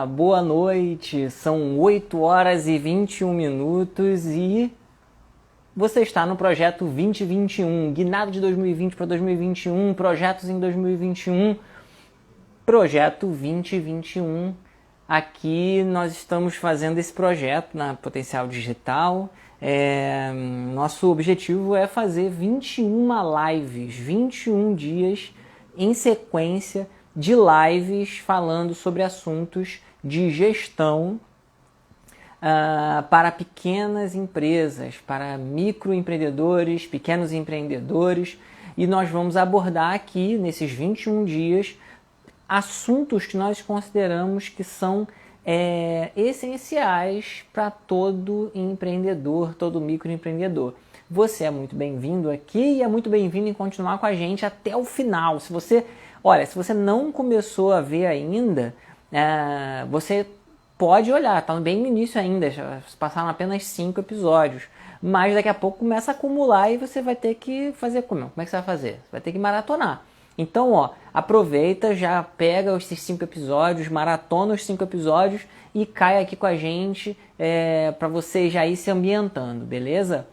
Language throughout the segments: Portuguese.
boa noite, são 8 horas e 21 minutos e você está no projeto 2021, guinado de 2020 para 2021, projetos em 2021, projeto 2021. Aqui nós estamos fazendo esse projeto na Potencial Digital. Nosso objetivo é fazer 21 lives, 21 dias em sequência de lives falando sobre assuntos de gestão para pequenas empresas, para microempreendedores, pequenos empreendedores, e nós vamos abordar aqui nesses 21 dias assuntos que nós consideramos que são essenciais para todo empreendedor, todo microempreendedor. Você é muito bem-vindo aqui e é muito bem-vindo em continuar com a gente até o final. Se você não começou a ver ainda, você pode olhar, está bem no início ainda, já passaram apenas 5 episódios, mas daqui a pouco começa a acumular e você vai ter que fazer como é que você vai fazer? Você vai ter que maratonar. Então, aproveita, já pega esses 5 episódios, maratona os 5 episódios e cai aqui com a gente para você já ir se ambientando, beleza?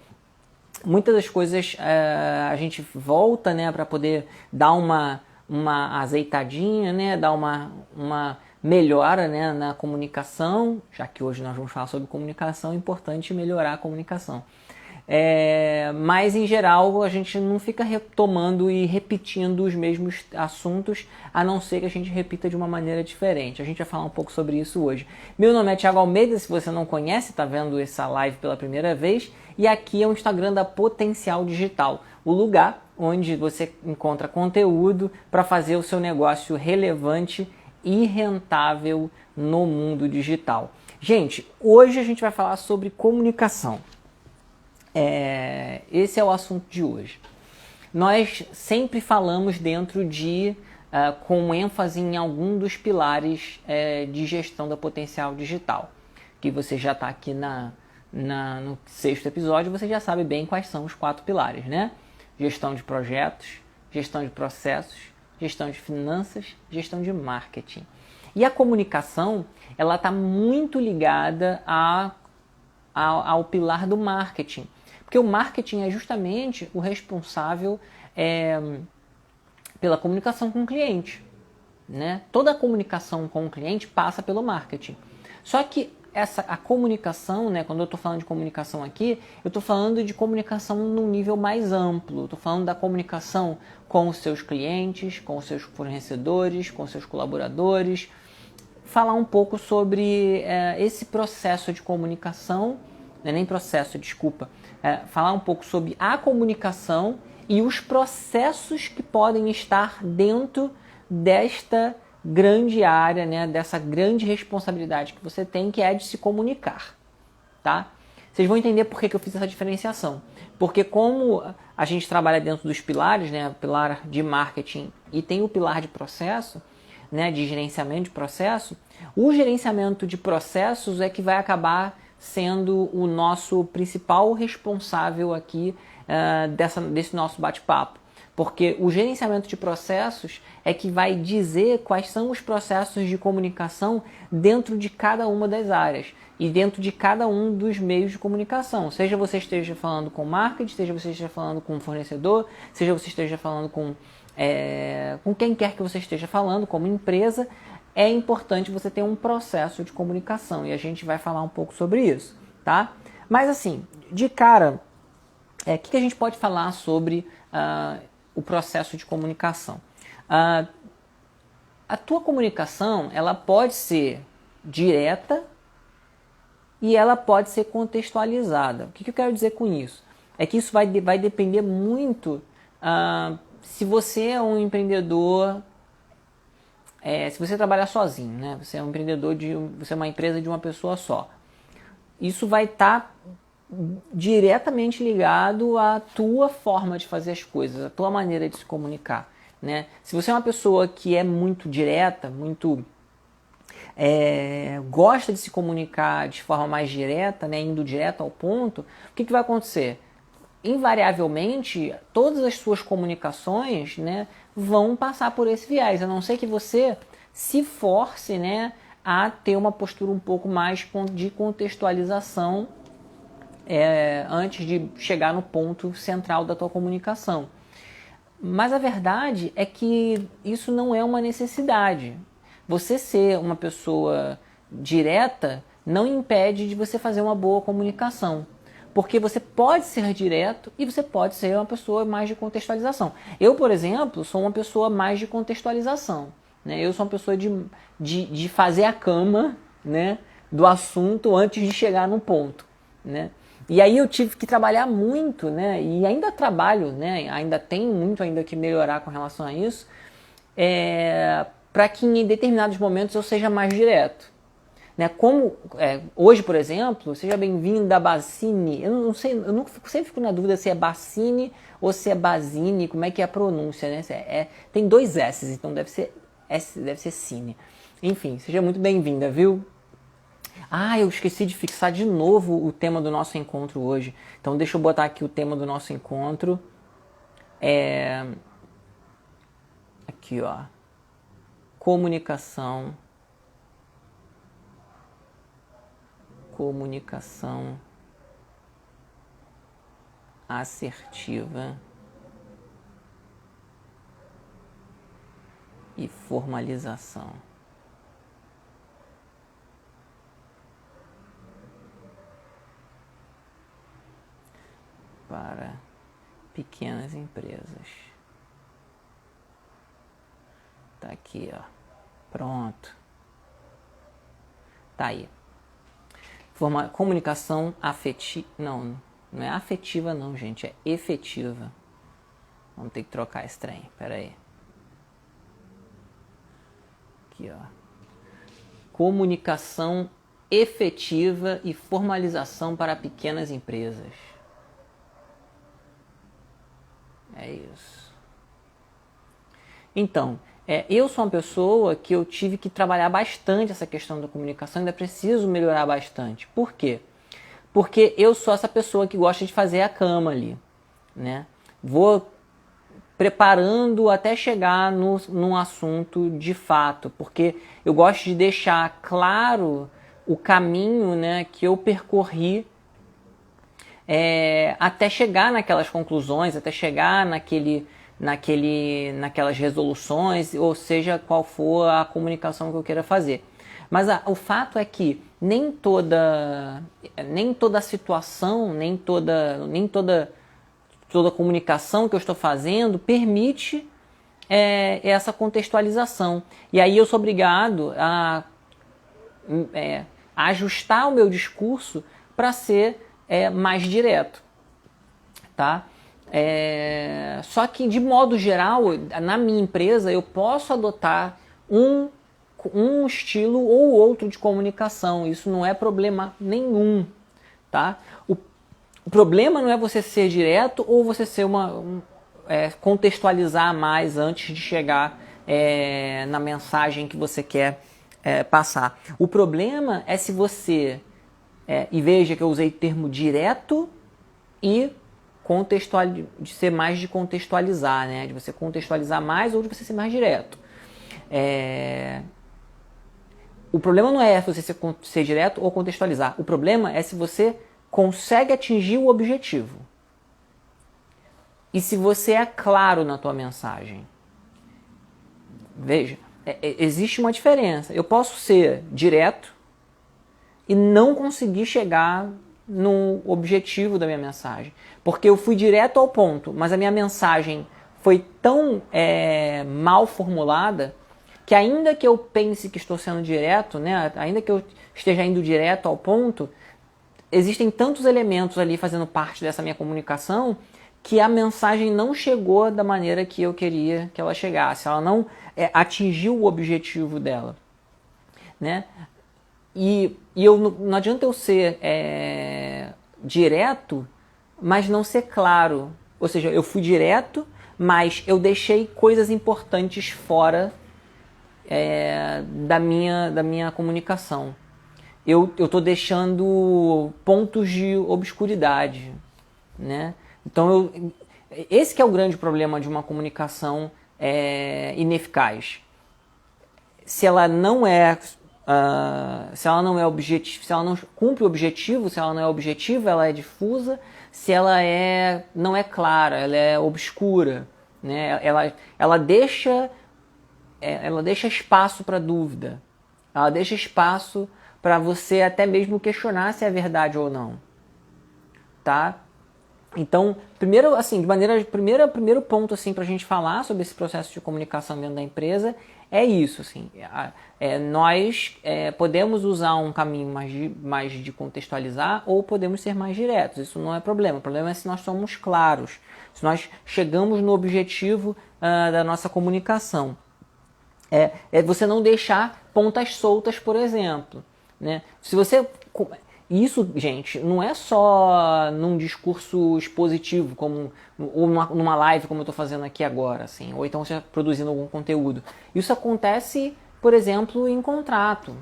Muitas das coisas a gente volta, né, para poder dar uma azeitadinha, né, dar uma melhora, né, na comunicação, já que hoje nós vamos falar sobre comunicação, é importante melhorar a comunicação. Mas em geral a gente não fica retomando e repetindo os mesmos assuntos, a não ser que a gente repita de uma maneira diferente. A gente vai falar um pouco sobre isso hoje. Meu nome é Thiago Almeida, se você não conhece, está vendo essa live pela primeira vez, e aqui é o Instagram da Potencial Digital, o lugar onde você encontra conteúdo para fazer o seu negócio relevante e rentável no mundo digital. Gente, hoje a gente vai falar sobre comunicação. Esse é o assunto de hoje. Nós sempre falamos dentro com ênfase em algum dos pilares de gestão da Potencial Digital, que você já está aqui no 6º episódio, você já sabe bem quais são os 4 pilares, né? Gestão de projetos, gestão de processos, gestão de finanças, gestão de marketing. E a comunicação, ela está muito ligada ao pilar do marketing. Porque o marketing é justamente o responsável pela comunicação com o cliente, né? Toda a comunicação com o cliente passa pelo marketing. Só que a comunicação, né, quando eu estou falando de comunicação aqui, eu estou falando de comunicação num nível mais amplo. Estou falando da comunicação com os seus clientes, com os seus fornecedores, com os seus colaboradores. Falar um pouco sobre esse processo de comunicação, não é nem processo, desculpa. Falar um pouco sobre a comunicação e os processos que podem estar dentro desta grande área, né, dessa grande responsabilidade que você tem, que é de se comunicar, tá? Vocês vão entender por que eu fiz essa diferenciação. Porque como a gente trabalha dentro dos pilares, né, o pilar de marketing e tem o pilar de processo, né, de gerenciamento de processo, o gerenciamento de processos é que vai acabar sendo o nosso principal responsável aqui desse nosso bate-papo. Porque o gerenciamento de processos é que vai dizer quais são os processos de comunicação dentro de cada uma das áreas e dentro de cada um dos meios de comunicação. Seja você esteja falando com marketing, seja você esteja falando com fornecedor, seja você esteja falando com quem quer que você esteja falando, como empresa, é importante você ter um processo de comunicação e a gente vai falar um pouco sobre isso, tá? Mas assim, de cara, o que a gente pode falar sobre o processo de comunicação? A tua comunicação, ela pode ser direta e ela pode ser contextualizada. O que eu quero dizer com isso? É que isso vai depender muito se você é um empreendedor, se você trabalhar sozinho, né? Você é um empreendedor, você é uma empresa de uma pessoa só. Isso vai estar diretamente ligado à tua forma de fazer as coisas, à tua maneira de se comunicar, né? Se você é uma pessoa que é muito direta, gosta de se comunicar de forma mais direta, né, indo direto ao ponto, o que vai acontecer? Invariavelmente, todas as suas comunicações, né, vão passar por esse viés, a não ser que você se force, né, a ter uma postura um pouco mais de contextualização antes de chegar no ponto central da tua comunicação. Mas a verdade é que isso não é uma necessidade. Você ser uma pessoa direta não impede de você fazer uma boa comunicação. Porque você pode ser direto e você pode ser uma pessoa mais de contextualização. Eu, por exemplo, sou uma pessoa mais de contextualização. Né? Eu sou uma pessoa de fazer a cama, né, do assunto antes de chegar no ponto. Né? E aí eu tive que trabalhar muito, né, e ainda trabalho, né, ainda tem muito ainda que melhorar com relação a isso, para que em determinados momentos eu seja mais direto. Né? Como hoje, por exemplo, seja bem-vindo a Bassini. Eu não sei, sempre fico na dúvida se é Bassini ou se é Basini, como é que é a pronúncia, né? Tem 2 S's, então deve ser Cine. Enfim, seja muito bem-vinda, viu? Ah, eu esqueci de fixar de novo o tema do nosso encontro hoje. Então deixa eu botar aqui o tema do nosso encontro. Aqui, ó. Comunicação assertiva e formalização. Para pequenas empresas. Tá aqui, ó. Pronto. Tá aí. Comunicação afetiva. Não é afetiva não, gente. É efetiva. Vamos ter que trocar esse trem. Pera aí. Aqui, ó. Comunicação efetiva e formalização para pequenas empresas. É isso. Então, eu sou uma pessoa que eu tive que trabalhar bastante essa questão da comunicação, ainda preciso melhorar bastante. Por quê? Porque eu sou essa pessoa que gosta de fazer a cama ali, né? Vou preparando até chegar num assunto de fato, porque eu gosto de deixar claro o caminho, né, que eu percorri até chegar naquelas conclusões, até chegar naquelas resoluções, ou seja, qual for a comunicação que eu queira fazer. Mas o fato é que nem toda situação, nem toda comunicação que eu estou fazendo permite essa contextualização. E aí eu sou obrigado a ajustar o meu discurso para ser mais direto, tá? Só que, de modo geral, na minha empresa, eu posso adotar um estilo ou outro de comunicação. Isso não é problema nenhum, tá? O problema não é você ser direto ou você ser contextualizar mais antes de chegar na mensagem que você quer passar. O problema é se você... e veja que eu usei o termo direto e de ser mais de contextualizar, né? De você contextualizar mais ou de você ser mais direto. O problema não é você ser direto ou contextualizar. O problema é se você consegue atingir o objetivo. E se você é claro na tua mensagem. Veja, existe uma diferença. Eu posso ser direto e não conseguir chegar no objetivo da minha mensagem. Porque eu fui direto ao ponto, mas a minha mensagem foi tão mal formulada que ainda que eu pense que estou sendo direto, né, ainda que eu esteja indo direto ao ponto, existem tantos elementos ali fazendo parte dessa minha comunicação que a mensagem não chegou da maneira que eu queria que ela chegasse. Ela não atingiu o objetivo dela. Né? E não adianta eu ser direto, mas não ser claro. Ou seja, eu fui direto, mas eu deixei coisas importantes fora da minha comunicação. Eu estou deixando pontos de obscuridade. Né? Então, esse que é o grande problema de uma comunicação ineficaz. Se ela não é se ela não é objetivo, se ela não cumpre o objetivo, se ela não é objetiva, ela é difusa, se ela não é clara, ela é obscura, né? Ela deixa espaço para dúvida, ela deixa espaço para você até mesmo questionar se é verdade ou não, tá? Então, primeiro, assim, primeiro ponto assim para a gente falar sobre esse processo de comunicação dentro da empresa é isso, assim, nós podemos usar um caminho mais de contextualizar ou podemos ser mais diretos, isso não é problema. O problema é se nós somos claros, se nós chegamos no objetivo da nossa comunicação. É você não deixar pontas soltas, por exemplo, né? Se você... Isso, gente, não é só num discurso expositivo, ou numa live como eu estou fazendo aqui agora, assim, ou então você produzindo algum conteúdo. Isso acontece, por exemplo, em contrato.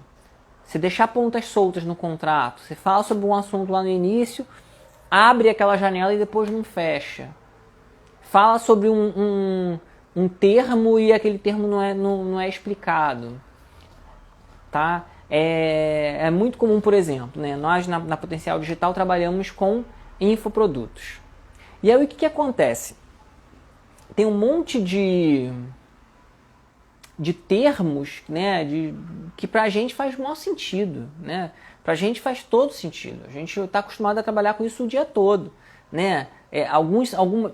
Você deixar pontas soltas no contrato, você fala sobre um assunto lá no início, abre aquela janela e depois não fecha. Fala sobre um termo e aquele termo não é explicado, tá? É muito comum, por exemplo, né? Nós na Potencial Digital trabalhamos com infoprodutos. E aí o que acontece? Tem um monte de termos, né, que pra gente faz o maior sentido, né? Pra gente faz todo sentido. A gente está acostumado a trabalhar com isso o dia todo, né?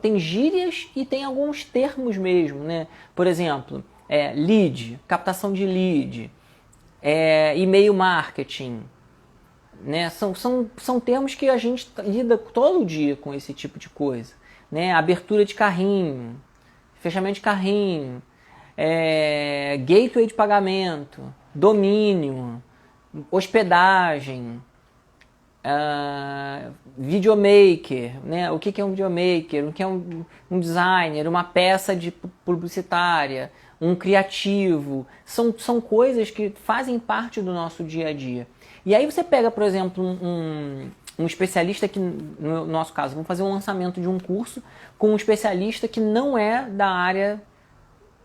Tem gírias e tem alguns termos mesmo, né? Por exemplo, lead, captação de lead, e-mail marketing, né? São termos que a gente lida todo dia com esse tipo de coisa, né? Abertura de carrinho, fechamento de carrinho, gateway de pagamento, domínio, hospedagem, videomaker, né? O que é um videomaker, o que é um designer, uma peça publicitária, um criativo, são coisas que fazem parte do nosso dia a dia. E aí você pega, por exemplo, um especialista que, no nosso caso, vamos fazer um lançamento de um curso com um especialista que não é da área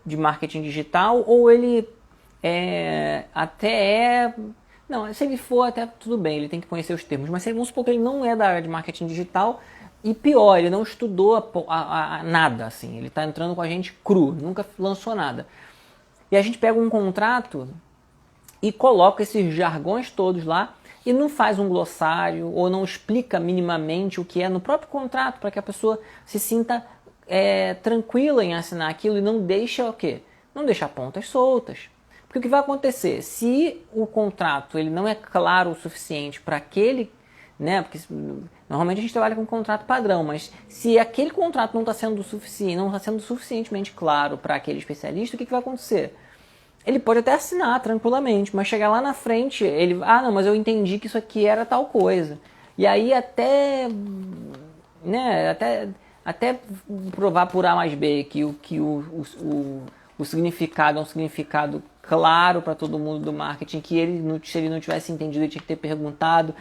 de marketing digital, ou ele não, se ele for até tudo bem, ele tem que conhecer os termos, mas vamos supor que ele não é da área de marketing digital, e pior, ele não estudou nada, assim, ele está entrando com a gente cru, nunca lançou nada. E a gente pega um contrato e coloca esses jargões todos lá e não faz um glossário ou não explica minimamente o que é no próprio contrato para que a pessoa se sinta tranquila em assinar aquilo e não deixa o quê? Não deixa pontas soltas. Porque o que vai acontecer? Se o contrato ele não é claro o suficiente para aquele, né? Porque normalmente a gente trabalha com um contrato padrão, mas se aquele contrato não está sendo suficientemente claro para aquele especialista, o que vai acontecer? Ele pode até assinar tranquilamente, mas chegar lá na frente, não, mas eu entendi que isso aqui era tal coisa. E aí até provar por A mais B que o significado é um significado claro para todo mundo do marketing, que se ele não tivesse entendido, ele tinha que ter perguntado.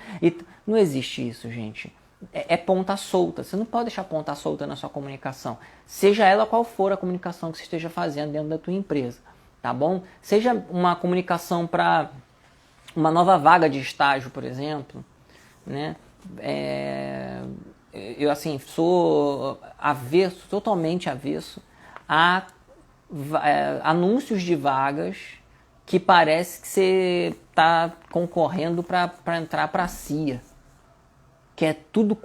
Não existe isso, gente. É ponta solta. Você não pode deixar ponta solta na sua comunicação. Seja ela qual for a comunicação que você esteja fazendo dentro da tua empresa. Tá bom? Seja uma comunicação para uma nova vaga de estágio, por exemplo, né? Eu assim sou totalmente avesso a anúncios de vagas que parece que você está concorrendo para entrar para a CIA, que é tudo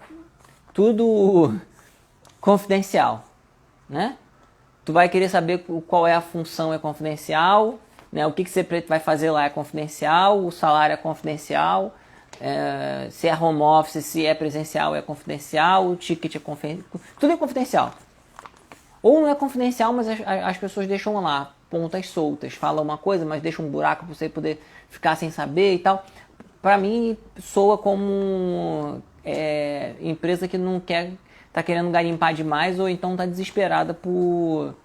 confidencial, né? Tu vai querer saber qual é a função, é confidencial, né? O que você vai fazer lá é confidencial, o salário é confidencial, se é home office, se é presencial é confidencial, o ticket é confidencial, tudo é confidencial. Ou não é confidencial, mas as pessoas deixam lá pontas soltas, falam uma coisa, mas deixam um buraco para você poder ficar sem saber e tal. Para mim, soa como empresa que não está querendo garimpar demais, ou então está desesperada por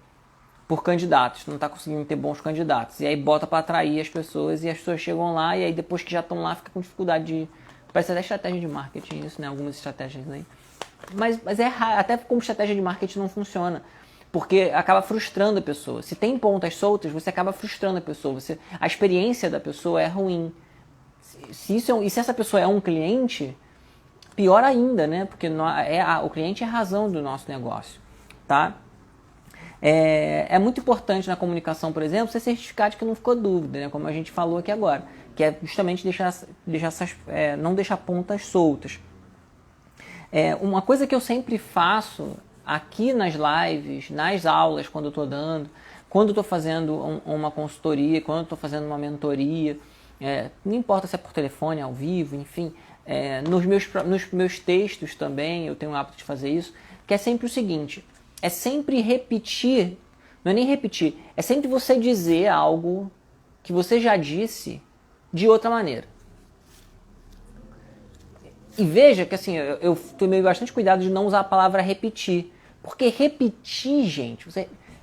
candidatos, não está conseguindo ter bons candidatos. E aí bota para atrair as pessoas, e as pessoas chegam lá, e aí depois que já estão lá, fica com dificuldade de... Parece até estratégia de marketing isso, né? Algumas estratégias aí. Mas é raro, até como estratégia de marketing não funciona. Porque acaba frustrando a pessoa. Se tem pontas soltas, você acaba frustrando a pessoa. A experiência da pessoa é ruim. E se essa pessoa é um cliente, pior ainda, né? Porque o cliente é a razão do nosso negócio, tá? É muito importante na comunicação, por exemplo, você certificar de que não ficou dúvida, né? Como a gente falou aqui agora, que é justamente não deixar pontas soltas. Uma coisa que eu sempre faço aqui nas lives, nas aulas, quando eu estou dando, quando eu estou fazendo uma consultoria, quando eu estou fazendo uma mentoria, não importa se é por telefone, ao vivo, enfim, nos meus textos também eu tenho o hábito de fazer isso, que é sempre o seguinte, é sempre repetir, não é nem repetir, é sempre você dizer algo que você já disse de outra maneira. E veja que assim, eu tomei bastante cuidado de não usar a palavra repetir. Porque repetir, gente,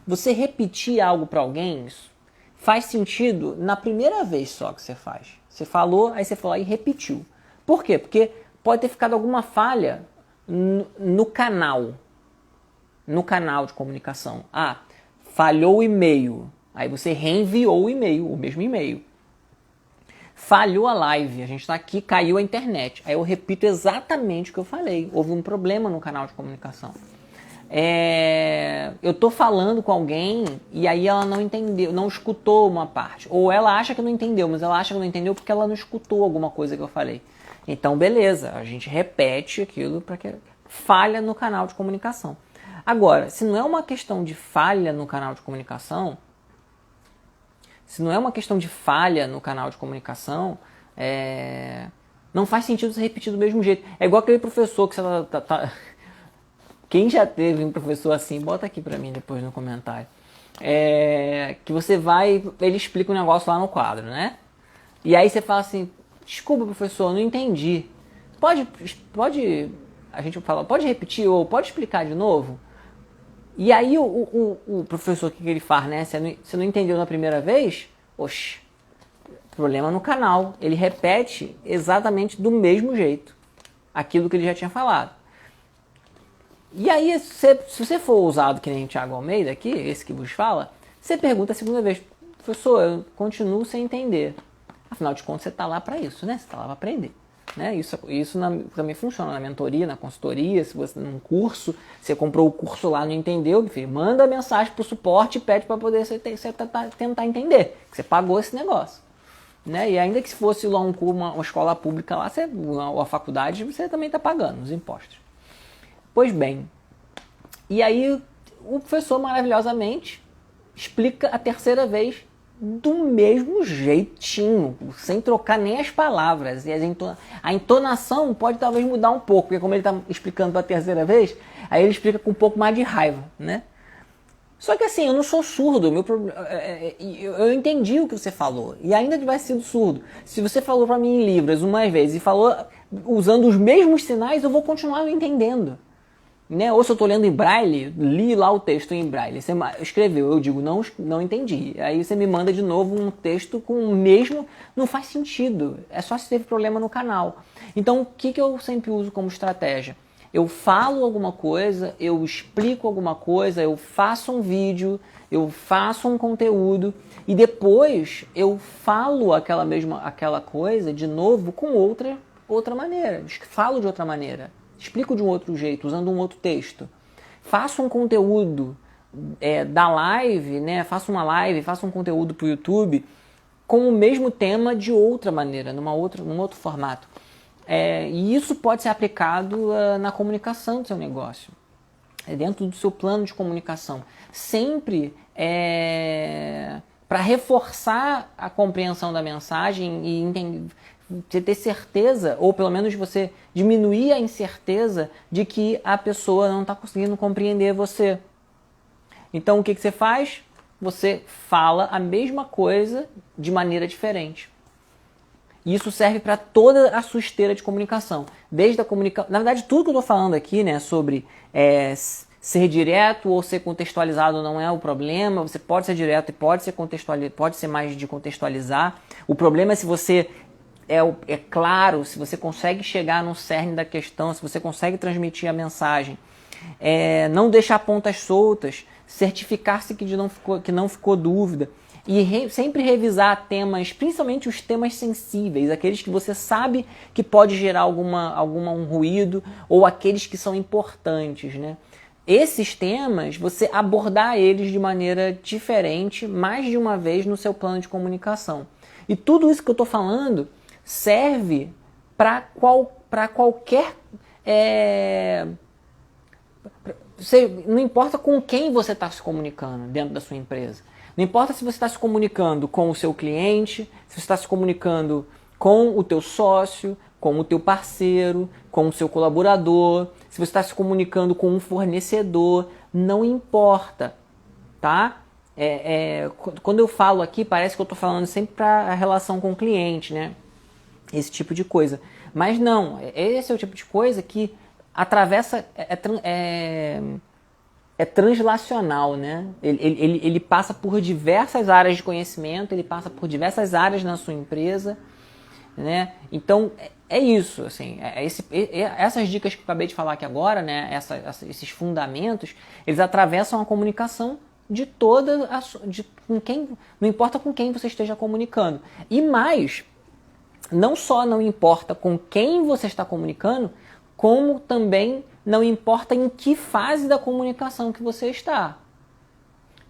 você repetir algo para alguém, isso faz sentido na primeira vez só que você faz. Você falou, aí você falou e repetiu. Por quê? Porque pode ter ficado alguma falha no canal de comunicação. Falhou o e-mail. Aí você reenviou o e-mail, o mesmo e-mail. Falhou a live, a gente está aqui, caiu a internet. Aí eu repito exatamente o que eu falei. Houve um problema no canal de comunicação. Eu estou falando com alguém e aí ela não entendeu, não escutou uma parte. Ou ela acha que não entendeu, mas ela acha que não entendeu porque ela não escutou alguma coisa que eu falei. Então, beleza, a gente repete aquilo para que falha no canal de comunicação. Agora, se não é uma questão de falha no canal de comunicação, não faz sentido você repetir do mesmo jeito. É igual aquele professor que você Quem já teve um professor assim, bota aqui pra mim depois no comentário. Que você ele explica um negócio lá no quadro, né? E aí você fala assim, desculpa professor, não entendi. A gente fala, pode repetir ou pode explicar de novo? E aí o professor, o que ele faz, né? Você não entendeu na primeira vez? Oxe, problema no canal. Ele repete exatamente do mesmo jeito aquilo que ele já tinha falado. E aí, se você for ousado que nem o Thiago Almeida aqui, esse que vos fala, você pergunta a segunda vez, professor, eu continuo sem entender. Afinal de contas, você está lá para isso, né? Você está lá para aprender. Né? Isso também funciona na mentoria, na consultoria, se você num curso, você comprou o curso lá, não entendeu, enfim, manda mensagem para o suporte e pede para poder você tentar entender, que você pagou esse negócio. Né? E ainda que se fosse lá uma escola pública lá, ou a faculdade, você também está pagando os impostos. Pois bem, e aí o professor maravilhosamente explica a terceira vez do mesmo jeitinho, sem trocar nem as palavras. E a entonação pode talvez mudar um pouco, porque como ele está explicando pela terceira vez, aí ele explica com um pouco mais de raiva, né? Só que assim, eu não sou surdo, eu entendi o que você falou, e ainda tivesse sido surdo. Se você falou para mim em Libras uma vez e falou usando os mesmos sinais, eu vou continuar entendendo. Né? Ou se eu estou lendo em braille, li lá o texto em braille, você escreveu, eu digo, não entendi. Aí você me manda de novo um texto com o mesmo, não faz sentido, é só se teve problema no canal. Então o que eu sempre uso como estratégia? Eu falo alguma coisa, eu explico alguma coisa, eu faço um vídeo, eu faço um conteúdo e depois eu falo aquela coisa de novo com outra maneira, falo de outra maneira. Explico de um outro jeito, usando um outro texto. Faço um conteúdo da live, né? Faço uma live, faço um conteúdo para o YouTube com o mesmo tema de outra maneira, num outro formato. E isso pode ser aplicado na comunicação do seu negócio, dentro do seu plano de comunicação. Sempre para reforçar a compreensão da mensagem e entender. Você ter certeza, ou pelo menos você diminuir a incerteza de que a pessoa não está conseguindo compreender você. Então o que você faz? Você fala a mesma coisa de maneira diferente. E isso serve para toda a sua esteira de comunicação. Desde a comunicação. Na verdade, tudo que eu estou falando aqui, né, sobre ser direto ou ser contextualizado não é o problema. Você pode ser direto e pode ser mais de contextualizar. O problema é se você é claro, se você consegue chegar no cerne da questão, se você consegue transmitir a mensagem, não deixar pontas soltas, certificar-se que não ficou dúvida. E sempre revisar temas, principalmente os temas sensíveis, aqueles que você sabe que pode gerar um ruído, ou aqueles que são importantes, né? Esses temas, você abordar eles de maneira diferente, mais de uma vez no seu plano de comunicação. E tudo isso que eu estou falando serve para qualquer... não importa com quem você está se comunicando dentro da sua empresa. Não importa se você está se comunicando com o seu cliente, se você está se comunicando com o teu sócio, com o teu parceiro, com o seu colaborador, se você está se comunicando com um fornecedor, não importa, tá? Quando eu falo aqui, parece que eu estou falando sempre para a relação com o cliente, né? Esse tipo de coisa. Mas não, esse é o tipo de coisa que atravessa, é translacional, né? Ele passa por diversas áreas de conhecimento, ele passa por diversas áreas na sua empresa, né? Então, é isso, assim, essas dicas que eu acabei de falar aqui agora, né? Esses fundamentos, eles atravessam a comunicação de toda, com quem, não importa com quem você esteja comunicando. E mais, não só não importa com quem você está comunicando, como também não importa em que fase da comunicação que você está.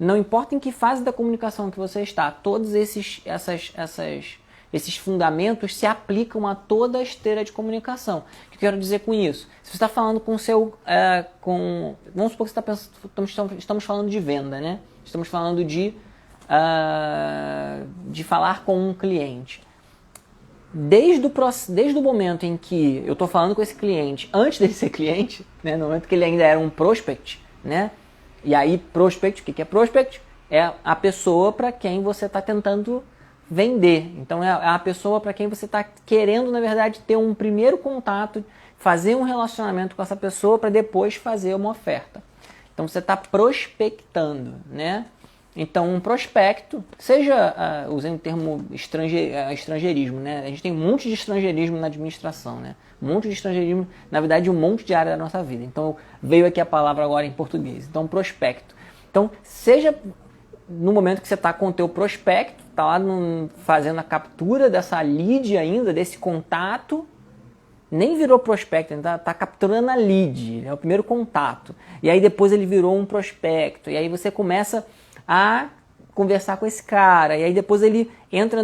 Não importa em que fase da comunicação que você está, todos esses fundamentos se aplicam a toda a esteira de comunicação. O que eu quero dizer com isso? Se você está falando com o seu... vamos supor que você estamos falando de venda, né? Estamos falando de falar com um cliente. Desde o momento em que eu estou falando com esse cliente, antes dele ser cliente, né, no momento que ele ainda era um prospect, né? E aí, prospect, o que é prospect? É a pessoa para quem você está tentando vender. Então, é a pessoa para quem você está querendo, na verdade, ter um primeiro contato, fazer um relacionamento com essa pessoa para depois fazer uma oferta. Então, você está prospectando, né? Então, um prospecto, seja, usando o termo estrangeirismo, né? A gente tem um monte de estrangeirismo na administração, né? Um monte de estrangeirismo, na verdade, um monte de área da nossa vida. Então, veio aqui a palavra agora em português. Então, prospecto. Então, seja no momento que você está com o teu prospecto, está lá fazendo a captura dessa lead ainda, desse contato, nem virou prospecto, ainda está capturando a lead, é o primeiro contato. E aí depois ele virou um prospecto, e aí você começa a conversar com esse cara, e aí depois ele entra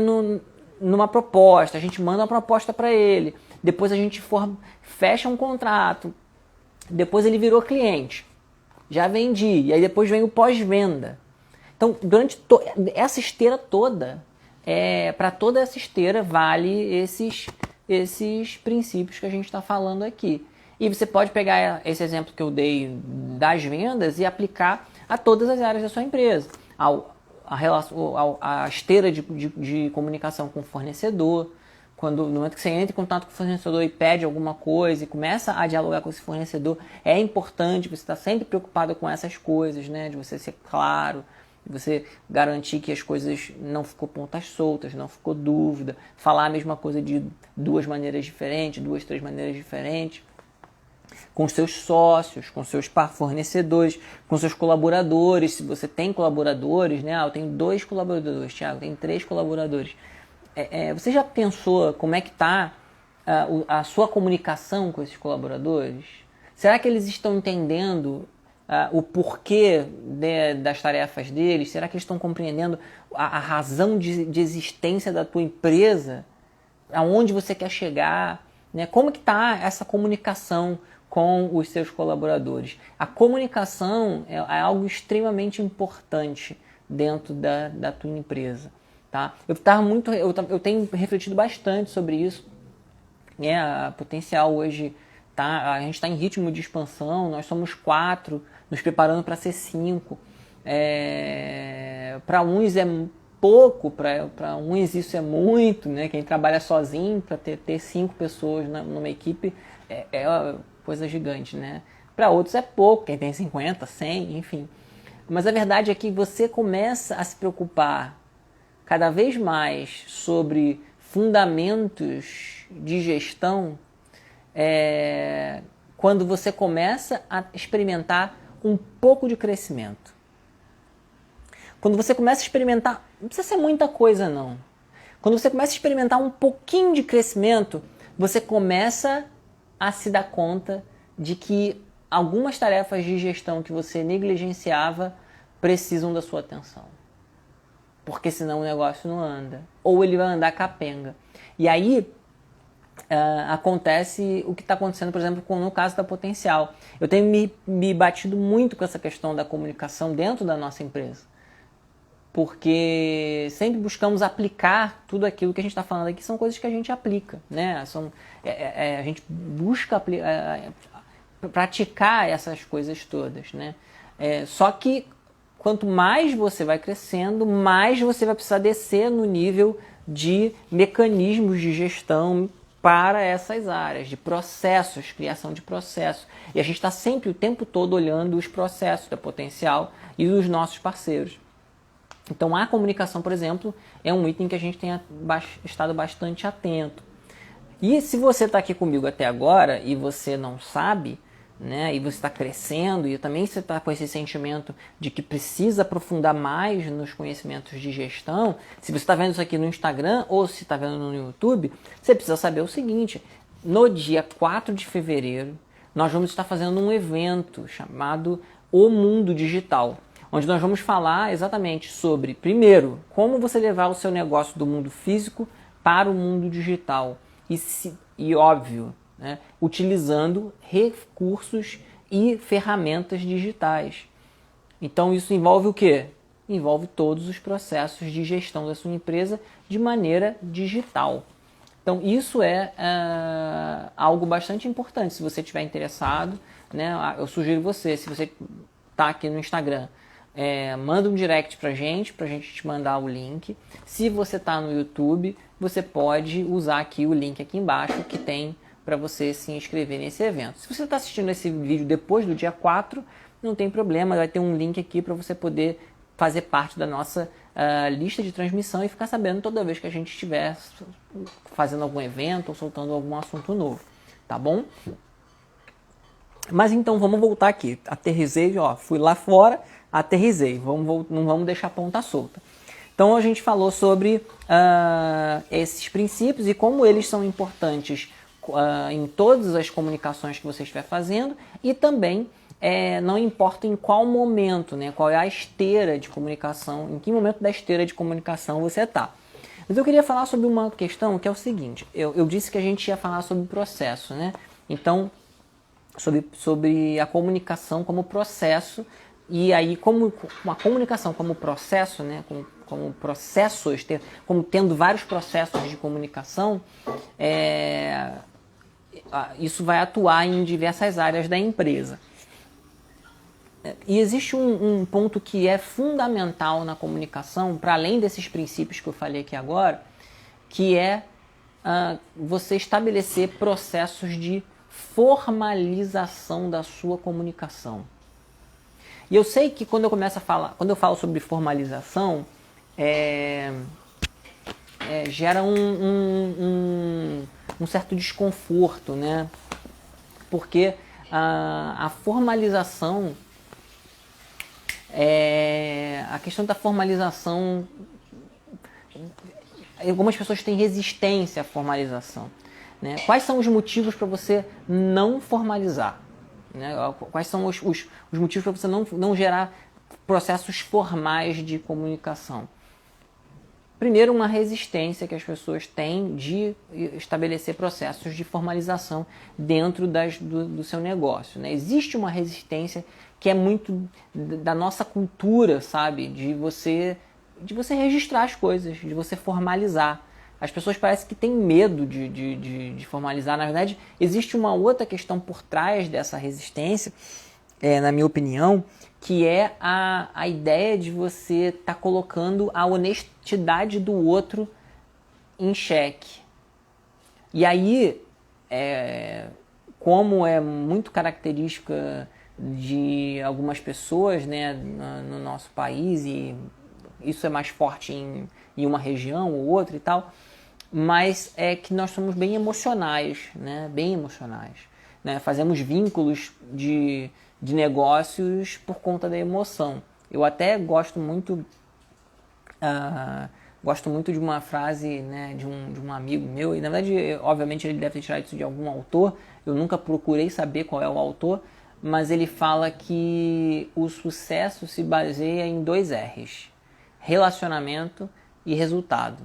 numa proposta, a gente manda uma proposta para ele, depois a gente fecha um contrato, depois ele virou cliente, já vendi, e aí depois vem o pós-venda. Então, durante essa esteira toda, para toda essa esteira vale esses princípios que a gente está falando aqui. E você pode pegar esse exemplo que eu dei das vendas e aplicar a todas as áreas da sua empresa. A esteira de comunicação com o fornecedor, no momento que você entra em contato com o fornecedor e pede alguma coisa e começa a dialogar com esse fornecedor, é importante você estar sempre preocupado com essas coisas, né? De você ser claro, de você garantir que as coisas não ficou pontas soltas, não ficou dúvida, falar a mesma coisa de duas maneiras diferentes, três maneiras diferentes, com seus sócios, com seus fornecedores, com seus colaboradores, se você tem colaboradores, né? Eu tenho 2 colaboradores, Thiago, eu tenho 3 colaboradores. Você já pensou como é que está a sua comunicação com esses colaboradores? Será que eles estão entendendo o porquê das tarefas deles? Será que eles estão compreendendo a razão de existência da tua empresa? Aonde você quer chegar? Né? Como que está essa comunicação com os seus colaboradores? A comunicação é algo extremamente importante dentro da tua empresa. Tá? Eu tenho refletido bastante sobre isso. A Potencial hoje, a gente está em ritmo de expansão, nós somos 4, nos preparando para ser 5. Para uns é pouco, para uns isso é muito, né? Quem trabalha sozinho, para ter 5 pessoas numa equipe é uma coisa gigante, né? Para outros é pouco, quem tem 50, 100, enfim. Mas a verdade é que você começa a se preocupar cada vez mais sobre fundamentos de gestão quando você começa a experimentar um pouco de crescimento. Quando você começa a experimentar, não precisa ser muita coisa não. Quando você começa a experimentar um pouquinho de crescimento, você começa a se dar conta de que algumas tarefas de gestão que você negligenciava precisam da sua atenção. Porque senão o negócio não anda. Ou ele vai andar capenga. E aí acontece o que está acontecendo, por exemplo, no caso da Potencial. Eu tenho me batido muito com essa questão da comunicação dentro da nossa empresa. Porque sempre buscamos aplicar tudo aquilo que a gente está falando aqui, são coisas que a gente aplica, né? A gente busca praticar essas coisas todas, né? Só que quanto mais você vai crescendo, mais você vai precisar descer no nível de mecanismos de gestão para essas áreas, de processos, criação de processos. E a gente está sempre, o tempo todo, olhando os processos da Potencial e dos nossos parceiros. Então, a comunicação, por exemplo, é um item que a gente tem estado bastante atento. E se você está aqui comigo até agora e você não sabe, né, e você está crescendo e também você está com esse sentimento de que precisa aprofundar mais nos conhecimentos de gestão, se você está vendo isso aqui no Instagram ou se está vendo no YouTube, você precisa saber o seguinte: no dia 4 de fevereiro, nós vamos estar fazendo um evento chamado O Mundo Digital, onde nós vamos falar exatamente sobre, primeiro, como você levar o seu negócio do mundo físico para o mundo digital. E óbvio, né, utilizando recursos e ferramentas digitais. Então isso envolve o quê? Envolve todos os processos de gestão da sua empresa de maneira digital. Então isso é algo bastante importante. Se você estiver interessado, né, eu sugiro você, se você está aqui no Instagram, manda um direct pra gente te mandar o link. Se você está no YouTube, você pode usar aqui o link aqui embaixo que tem para você se inscrever nesse evento. Se você está assistindo esse vídeo depois do dia 4, não tem problema, vai ter um link aqui para você poder fazer parte da nossa lista de transmissão e ficar sabendo toda vez que a gente estiver fazendo algum evento ou soltando algum assunto novo, tá bom? Mas então vamos voltar aqui. Aterrisei, fui lá fora, aterrisei. Não vamos deixar a ponta solta. Então a gente falou sobre esses princípios e como eles são importantes em todas as comunicações que você estiver fazendo e também não importa em qual momento, né, qual é a esteira de comunicação, em que momento da esteira de comunicação você está. Mas eu queria falar sobre uma questão que é o seguinte: eu disse que a gente ia falar sobre o processo, né? Então, sobre a comunicação como processo, e aí como uma comunicação como processo, né, como processos, como tendo vários processos de comunicação, isso vai atuar em diversas áreas da empresa. E existe um ponto que é fundamental na comunicação, para além desses princípios que eu falei aqui agora, que é você estabelecer processos de formalização da sua comunicação. E eu sei que quando eu falo sobre formalização, gera um certo desconforto, né? Porque a formalização, a questão da formalização, algumas pessoas têm resistência à formalização, né? Quais são os motivos para você não formalizar? Né? Quais são os motivos para você não gerar processos formais de comunicação? Primeiro, uma resistência que as pessoas têm de estabelecer processos de formalização dentro do seu negócio, né? Existe uma resistência que é muito da nossa cultura, sabe? De você registrar as coisas, de você formalizar. As pessoas parecem que têm medo de formalizar. Na verdade, existe uma outra questão por trás dessa resistência, na minha opinião, que é a ideia de você estar colocando a honestidade do outro em xeque. E aí, como é muito característica de algumas pessoas, né, no nosso país, e isso é mais forte em uma região ou outra e tal, mas é que nós somos bem emocionais, né? Bem emocionais, né? Fazemos vínculos de negócios por conta da emoção. Eu até gosto muito Gosto muito de uma frase, né, de um amigo meu, e na verdade, obviamente, ele deve ter tirado isso de algum autor, eu nunca procurei saber qual é o autor, mas ele fala que o sucesso se baseia em 2 R's: relacionamento e resultado.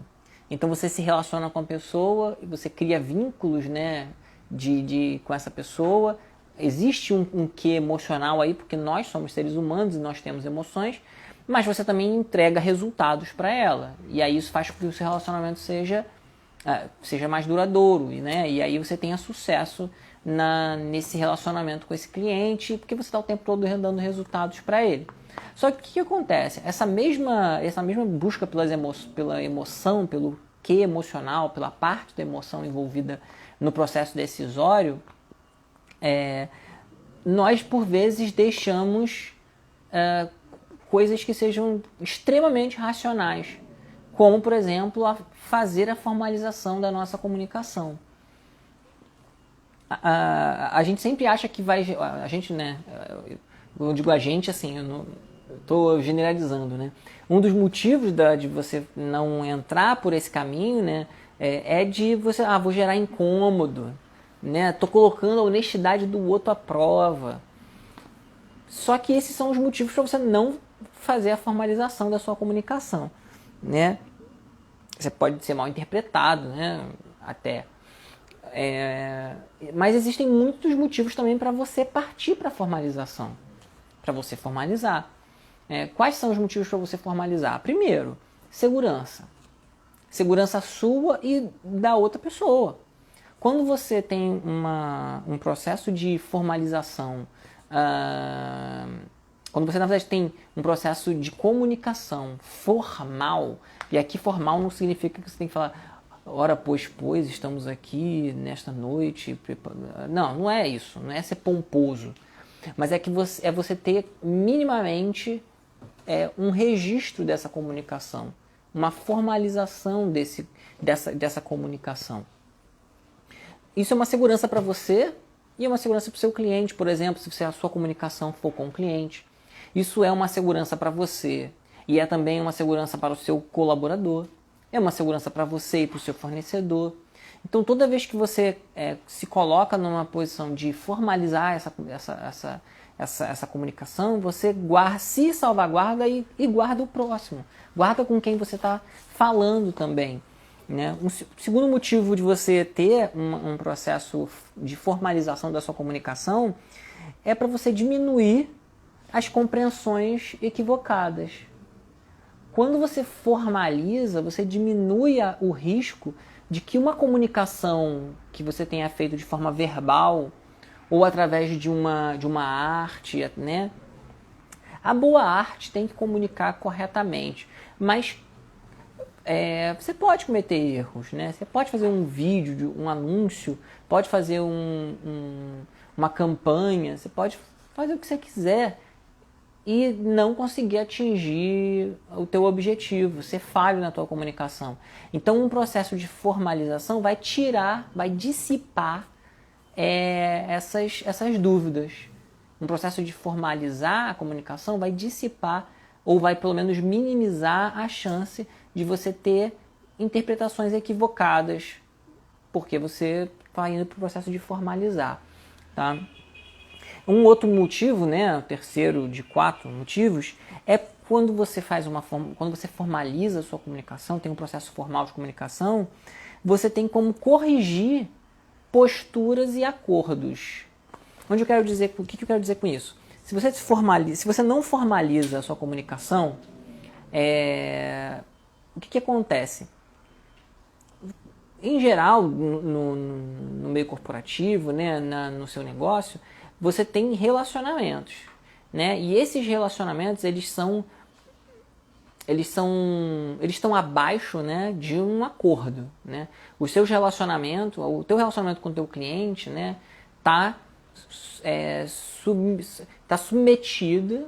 Então você se relaciona com a pessoa e você cria vínculos, né, com essa pessoa. Existe um quê emocional aí, porque nós somos seres humanos e nós temos emoções, mas você também entrega resultados para ela. E aí isso faz com que o seu relacionamento seja mais duradouro, né? E aí você tenha sucesso nesse relacionamento com esse cliente, porque você está o tempo todo dando resultados para ele. Só que o que acontece? Essa mesma busca pela emoção, pelo quê emocional, pela parte da emoção envolvida no processo decisório, nós por vezes deixamos coisas que sejam extremamente racionais, como por exemplo fazer a formalização da nossa comunicação. A gente sempre acha que vai... A gente, né? Eu digo a gente assim, eu estou generalizando, né? Um dos motivos de você não entrar por esse caminho, né, é de você... vou gerar incômodo, né? Tô colocando a honestidade do outro à prova. Só que esses são os motivos para você não fazer a formalização da sua comunicação, né? Você pode ser mal interpretado, né? Até... mas existem muitos motivos também para você partir para a formalização, para você formalizar. Quais são os motivos para você formalizar? Primeiro, segurança. Segurança sua e da outra pessoa. Quando você tem um processo de formalização, quando você na verdade tem um processo de comunicação formal, e aqui formal não significa que você tem que falar: ora, pois, estamos aqui nesta noite. Não é isso. Não é ser pomposo. Mas é que você ter minimamente um registro dessa comunicação. Uma formalização dessa comunicação. Isso é uma segurança para você e é uma segurança para o seu cliente, por exemplo, se a sua comunicação for com o cliente. Isso é uma segurança para você e é também uma segurança para o seu colaborador. É uma segurança para você e para o seu fornecedor. Então, toda vez que você se coloca numa posição de formalizar essa comunicação, você se salvaguarda e guarda o próximo. Guarda com quem você está falando também, né? Um segundo motivo de você ter um processo de formalização da sua comunicação é para você diminuir as compreensões equivocadas. Quando você formaliza, você diminui o risco de que uma comunicação que você tenha feito de forma verbal ou através de uma arte, né? A boa arte tem que comunicar corretamente, mas você pode cometer erros, né? Você pode fazer um vídeo, um anúncio, pode fazer uma campanha, você pode fazer o que você quiser e não conseguir atingir o teu objetivo, ser falho na tua comunicação. Então, um processo de formalização vai dissipar essas dúvidas. Um processo de formalizar a comunicação vai dissipar ou vai pelo menos minimizar a chance de você ter interpretações equivocadas, porque você está indo para o processo de formalizar, tá? Um outro motivo, né, o terceiro de 4 motivos, é quando você quando você formaliza a sua comunicação, tem um processo formal de comunicação, você tem como corrigir posturas e acordos. O que eu quero dizer com isso? Se você não formaliza a sua comunicação, o que acontece? Em geral, no meio corporativo, né, no seu negócio, você tem relacionamentos, né? E esses relacionamentos eles estão abaixo, né, de um acordo, né? O teu relacionamento com o teu cliente, né, tá submetido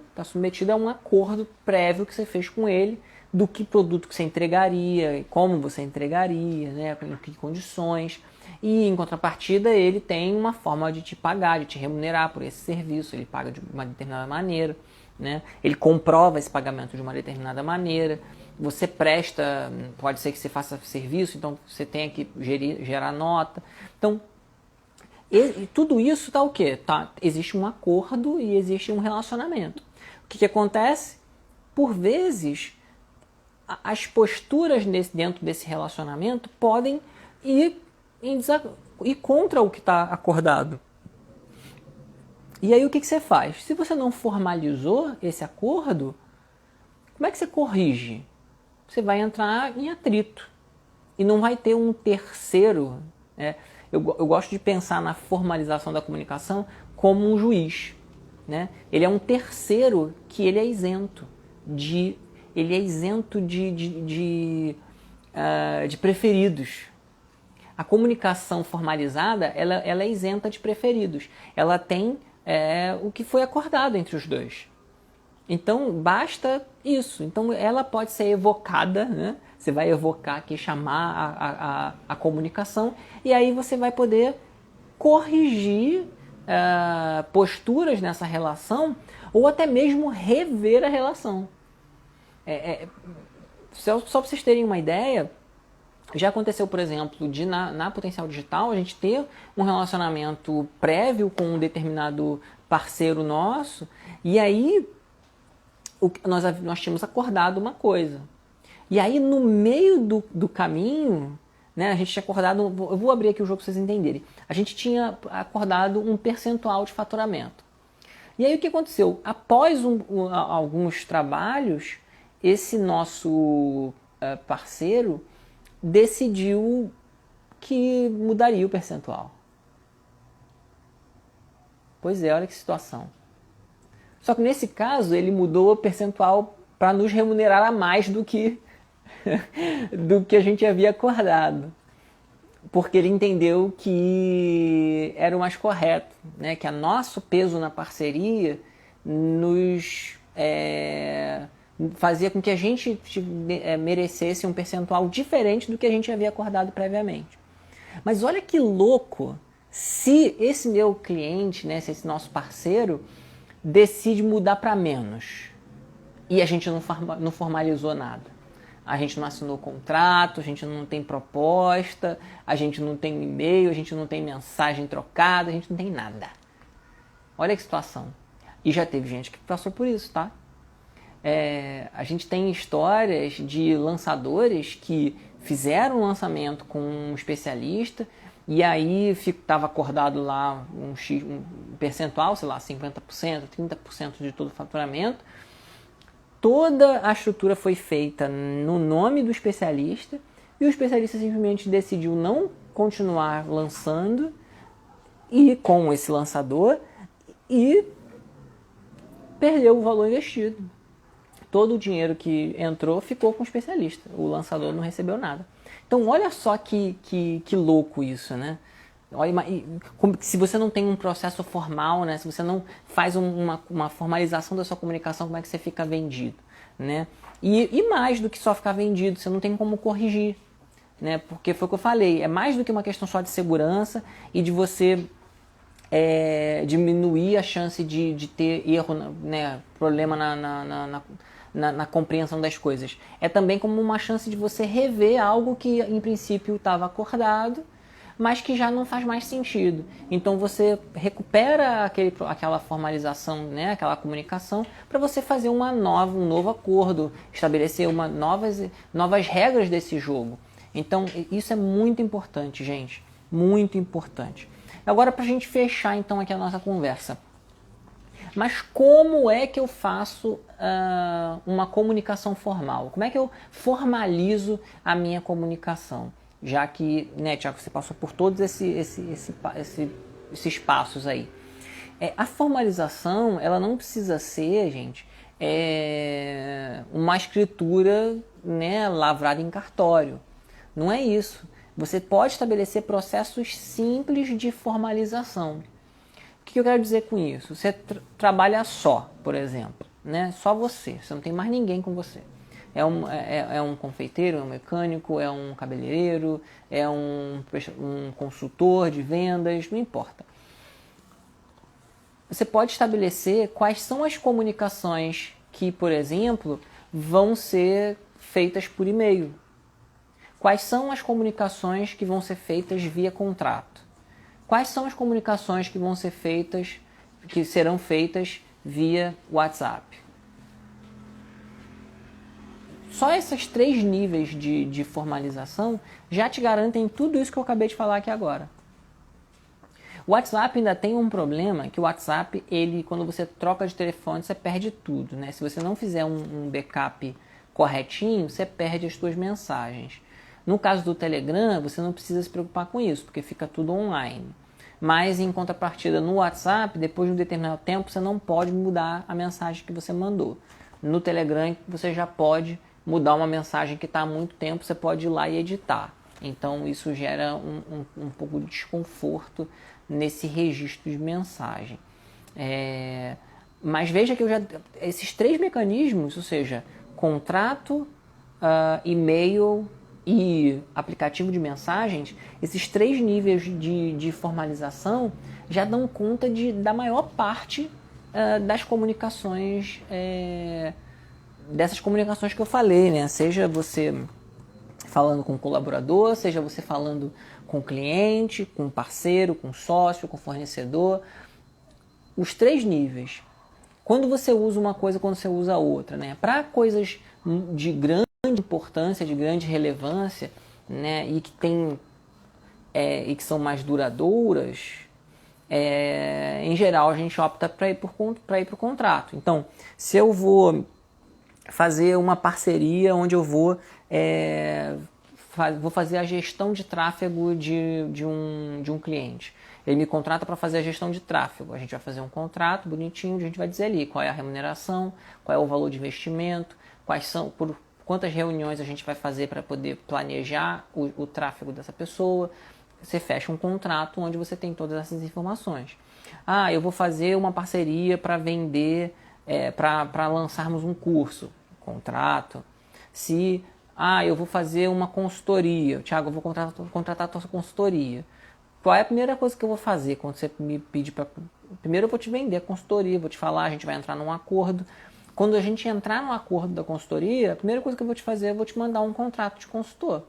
a um acordo prévio que você fez com ele do que produto que você entregaria, como você entregaria, né, em que condições. E em contrapartida ele tem uma forma de te pagar, de te remunerar por esse serviço, ele paga de uma determinada maneira, né? Ele comprova esse pagamento de uma determinada maneira. você presta, pode ser que você faça serviço, então você tenha que gerar nota. Então, tudo isso está o quê? Existe um acordo e existe um relacionamento. O que acontece? Por vezes, as posturas dentro desse relacionamento podem ir contra o que está acordado. E aí o que você faz? Se você não formalizou esse acordo, como é que você corrige? Você vai entrar em atrito. E não vai ter um terceiro. Né? Eu gosto de pensar na formalização da comunicação como um juiz. Né? Ele é um terceiro que ele é isento de preferidos. A comunicação formalizada ela é isenta de preferidos. Ela tem o que foi acordado entre os dois. Então, basta isso. Então, ela pode ser evocada, né? Você vai evocar aqui, chamar a comunicação, e aí você vai poder corrigir posturas nessa relação, ou até mesmo rever a relação. Só para vocês terem uma ideia, já aconteceu, por exemplo, na Potencial Digital, a gente ter um relacionamento prévio com um determinado parceiro nosso, e aí nós tínhamos acordado uma coisa. E aí, no meio do caminho, né, a gente tinha acordado, eu vou abrir aqui o jogo para vocês entenderem, a gente tinha acordado um percentual de faturamento. E aí o que aconteceu? Após alguns trabalhos, esse nosso parceiro decidiu que mudaria o percentual. Pois é, olha que situação. Só que nesse caso ele mudou o percentual para nos remunerar a mais do que a gente havia acordado. Porque ele entendeu que era o mais correto, né? Que o nosso peso na parceria nos fazia com que a gente merecesse um percentual diferente do que a gente havia acordado previamente. Mas olha que louco se esse meu cliente, né, se esse nosso parceiro decide mudar para menos e a gente não formalizou nada. A gente não assinou contrato, a gente não tem proposta, a gente não tem e-mail, a gente não tem mensagem trocada, a gente não tem nada. Olha que situação. E já teve gente que passou por isso, tá? A gente tem histórias de lançadores que fizeram um lançamento com um especialista e aí estava acordado lá um percentual, sei lá, 50%, 30% de todo o faturamento. Toda a estrutura foi feita no nome do especialista e o especialista simplesmente decidiu não continuar lançando e com esse lançador e perdeu o valor investido. Todo o dinheiro que entrou ficou com o especialista. O lançador não recebeu nada. Então olha só que louco isso, né? Olha, se você não tem um processo formal, né? Se você não faz uma formalização da sua comunicação, como é que você fica vendido? Né? E mais do que só ficar vendido, você não tem como corrigir. Né? Porque foi o que eu falei, é mais do que uma questão só de segurança e de você diminuir a chance de ter erro, né? Problema na compreensão das coisas. É também como uma chance de você rever algo que em princípio estava acordado, mas que já não faz mais sentido. Então você recupera aquela formalização, né, aquela comunicação, para você fazer um novo acordo, estabelecer novas regras desse jogo. Então isso é muito importante, gente, muito importante. Agora, para a gente fechar então aqui a nossa conversa. Mas como é que eu faço uma comunicação formal? Como é que eu formalizo a minha comunicação? Já que, né, Tiago, você passou por todos esses passos aí. A formalização, ela não precisa ser, gente, uma escritura, né, lavrada em cartório. Não é isso. Você pode estabelecer processos simples de formalização. O que eu quero dizer com isso? Você trabalha só, por exemplo, né? Só você não tem mais ninguém com você. É um confeiteiro, é um mecânico, é um cabeleireiro, é um consultor de vendas, não importa. Você pode estabelecer quais são as comunicações que, por exemplo, vão ser feitas por e-mail. Quais são as comunicações que vão ser feitas via contrato? Quais são as comunicações que vão ser feitas, que serão feitas via WhatsApp? Só esses 3 níveis de formalização já te garantem tudo isso que eu acabei de falar aqui agora. O WhatsApp ainda tem um problema, que o WhatsApp, quando você troca de telefone, você perde tudo, né? Se você não fizer um backup corretinho, você perde as suas mensagens. No caso do Telegram, você não precisa se preocupar com isso, porque fica tudo online. Mas, em contrapartida, no WhatsApp, depois de um determinado tempo, você não pode mudar a mensagem que você mandou. No Telegram, você já pode mudar uma mensagem que está há muito tempo, você pode ir lá e editar. Então, isso gera um pouco de desconforto nesse registro de mensagem. Mas veja que esses 3 mecanismos, ou seja, contrato, e-mail e aplicativo de mensagens, esses 3 níveis de formalização já dão conta da maior parte das comunicações, dessas comunicações que eu falei, né? Seja você falando com o colaborador, seja você falando com o cliente, com o parceiro, com o sócio, com o fornecedor. Os 3 níveis. Quando você usa uma coisa, quando você usa outra, né? Para coisas de grande importância, de grande relevância, né? E que são mais duradouras, em geral a gente opta para ir para o contrato. Então, se eu vou fazer uma parceria onde eu vou fazer a gestão de tráfego de um cliente. Ele me contrata para fazer a gestão de tráfego. A gente vai fazer um contrato bonitinho, onde a gente vai dizer ali qual é a remuneração, qual é o valor de investimento, por quantas reuniões a gente vai fazer para poder planejar o tráfego dessa pessoa. Você fecha um contrato onde você tem todas essas informações. Eu vou fazer uma parceria para vender, para lançarmos um curso. Contrato. Se eu vou fazer uma consultoria, Thiago, eu vou contratar a tua consultoria. Qual é a primeira coisa que eu vou fazer quando você me pedir para... Primeiro eu vou te vender a consultoria, vou te falar, a gente vai entrar num acordo. Quando a gente entrar no acordo da consultoria, a primeira coisa que eu vou te fazer, eu vou te mandar um contrato de consultor.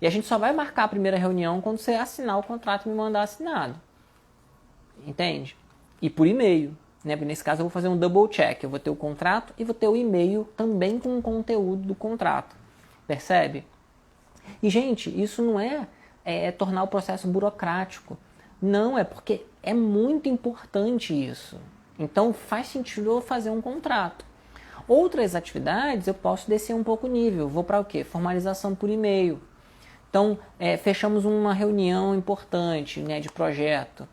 E a gente só vai marcar a primeira reunião quando você assinar o contrato e me mandar assinado. Entende? E por e-mail. Né? Nesse caso eu vou fazer um double check. Eu vou ter o contrato e vou ter o e-mail também com o conteúdo do contrato. Percebe? E, gente, isso não é tornar o processo burocrático. Não, é porque é muito importante isso. Então faz sentido eu fazer um contrato. Outras atividades eu posso descer um pouco o nível. Vou para o quê? Formalização por e-mail. Então, fechamos uma reunião importante, né, de projeto.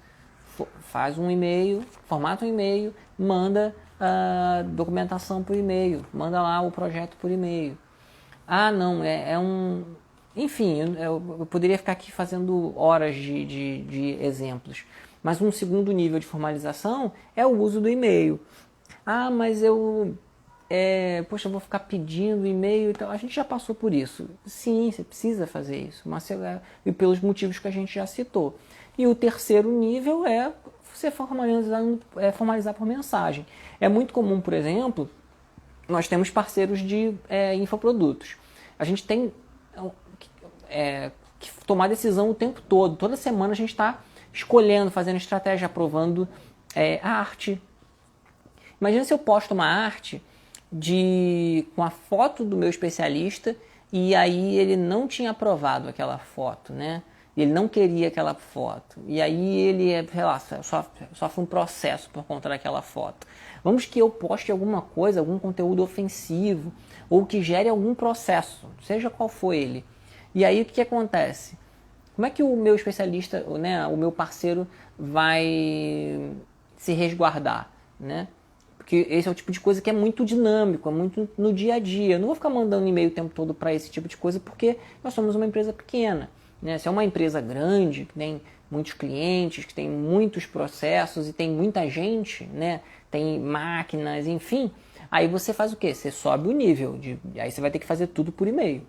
Faz um e-mail, formata um e-mail, manda a documentação por e-mail, manda lá o projeto por e-mail. Não, Enfim, eu poderia ficar aqui fazendo horas de exemplos. Mas um segundo nível de formalização é o uso do e-mail. Mas eu vou ficar pedindo e-mail e tal. A gente já passou por isso. Sim, você precisa fazer isso. E pelos motivos que a gente já citou. E o terceiro nível é você formalizar por mensagem. É muito comum, por exemplo, nós temos parceiros de infoprodutos. A gente tem que tomar decisão o tempo todo. Toda semana a gente está escolhendo, fazendo estratégia, aprovando arte. Imagina se eu posto uma arte com a foto do meu especialista e aí ele não tinha aprovado aquela foto, né? Ele não queria aquela foto. E aí ele, sofre um processo por conta daquela foto. Vamos que eu poste alguma coisa, algum conteúdo ofensivo, ou que gere algum processo, seja qual for ele. E aí o que acontece? Como é que o meu especialista, né, o meu parceiro vai se resguardar, né? Porque esse é o tipo de coisa que é muito dinâmico, é muito no dia a dia. Eu não vou ficar mandando e-mail o tempo todo para esse tipo de coisa, porque nós somos uma empresa pequena. Né? Se é uma empresa grande, que tem muitos clientes, que tem muitos processos e tem muita gente, né? Tem máquinas, enfim, aí você faz o quê? Você sobe o nível, aí você vai ter que fazer tudo por e-mail.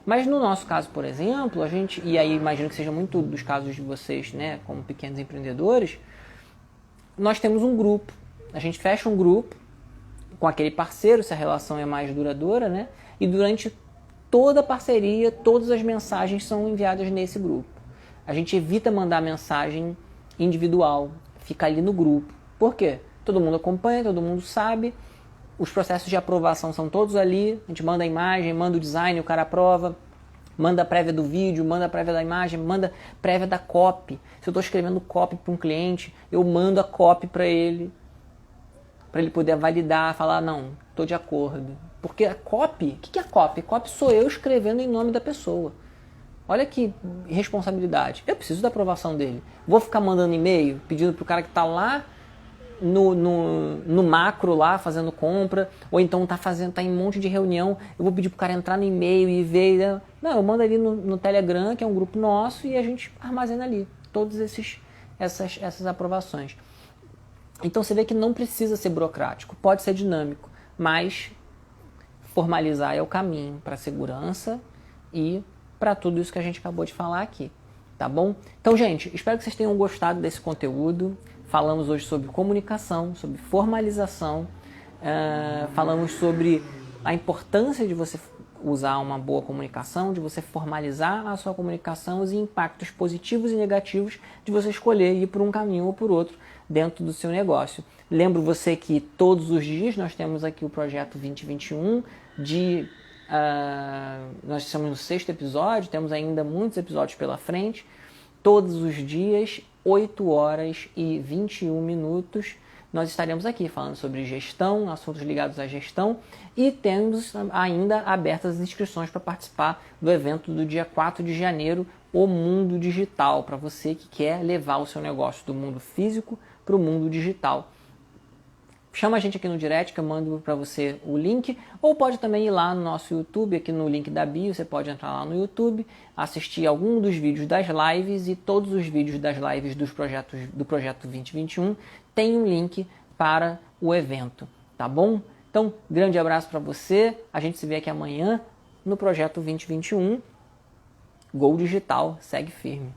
Mas no nosso caso, por exemplo, e aí imagino que seja muito dos casos de vocês, né, como pequenos empreendedores, nós temos um grupo. A gente fecha um grupo com aquele parceiro, se a relação é mais duradoura, né? E durante toda parceria, todas as mensagens são enviadas nesse grupo. A gente evita mandar mensagem individual, fica ali no grupo. Por quê? Todo mundo acompanha, todo mundo sabe, os processos de aprovação são todos ali, a gente manda a imagem, manda o design, o cara aprova, manda a prévia do vídeo, manda a prévia da imagem, manda a prévia da copy. Se eu estou escrevendo copy para um cliente, eu mando a copy para ele poder validar, falar, não, estou de acordo. Porque a copy, o que é a copy? Copy sou eu escrevendo em nome da pessoa. Olha que responsabilidade. Eu preciso da aprovação dele. Vou ficar mandando e-mail, pedindo para o cara que está lá no macro lá, fazendo compra, ou então tá em um monte de reunião, eu vou pedir pro cara entrar no e-mail e ver. Não, eu mando ali no Telegram, que é um grupo nosso, e a gente armazena ali todas essas aprovações. Então você vê que não precisa ser burocrático, pode ser dinâmico, mas formalizar é o caminho para a segurança e para tudo isso que a gente acabou de falar aqui, tá bom? Então, gente, espero que vocês tenham gostado desse conteúdo. Falamos hoje sobre comunicação, sobre formalização, falamos sobre a importância de você usar uma boa comunicação, de você formalizar a sua comunicação, os impactos positivos e negativos de você escolher ir por um caminho ou por outro dentro do seu negócio. Lembro você que todos os dias nós temos aqui o projeto 2021, nós estamos no 6º episódio, temos ainda muitos episódios pela frente, todos os dias, 8 horas e 21 minutos, nós estaremos aqui falando sobre gestão, assuntos ligados à gestão, e temos ainda abertas as inscrições para participar do evento do dia 4 de janeiro, o Mundo Digital, para você que quer levar o seu negócio do mundo físico para o mundo digital. Chama a gente aqui no direct que eu mando para você o link, ou pode também ir lá no nosso YouTube, aqui no link da bio, você pode entrar lá no YouTube, assistir algum dos vídeos das lives, e todos os vídeos das lives do projeto 2021 tem um link para o evento, tá bom? Então, grande abraço para você, a gente se vê aqui amanhã no projeto 2021, Gol Digital, segue firme.